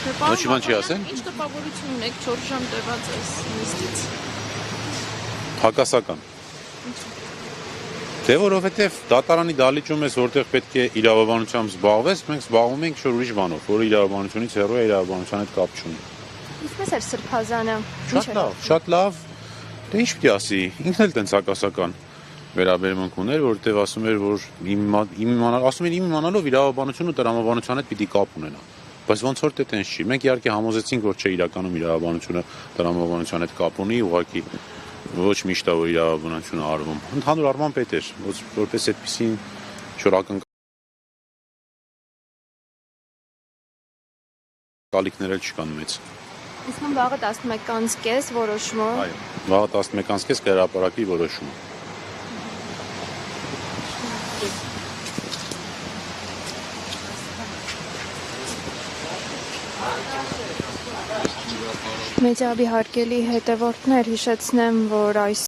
Ոչ մի բան չի ասել։ Ինչ տպավորություն ունեք 4 ժամ տևած այս նիստից։ Հակասական։ Դե որովհետև դատարանի դալիճում ես, որտեղ պետք է իրավաբանությամբ զբաղվես, մենք զբաղվում ենք ինչ-որ ուրիշ բանով, որը իրավաբանությունից հեռու է, իրավաբանության հետ կապ չունի։ Ինչպես էր Սրբազանը։ Շատ լավ։ Դե ինչ պիտի ասի, ինքն էլ տենց հակասական վերաբերմունք ուներ, որովհետև ասում էր, որ իմանալով իրավաբանությունը տրամաբանության հետ պիտի կապ ունենա։ Բայց ոնց որ տենց չի։ Մենք իհարկե համոզեցինք, որ չէ իրականում իրավաբանությունը տրամաբանության հետ կապ ունի, ուղղակի ոչ միշտ է որ իրավաբանությունը արվում։ Ընդհանուր առմամբ պետք էր, որպես այդպեսին շնորհակալիքներ էլ չկան մեծ։ Իսկ վաղը 11:30 որոշումը։ Այո, վաղը 11:30 կհրապարակվի որոշումը։ Մեդիաբի հարգելի հետևորդներ, հիշեցնեմ, որ այս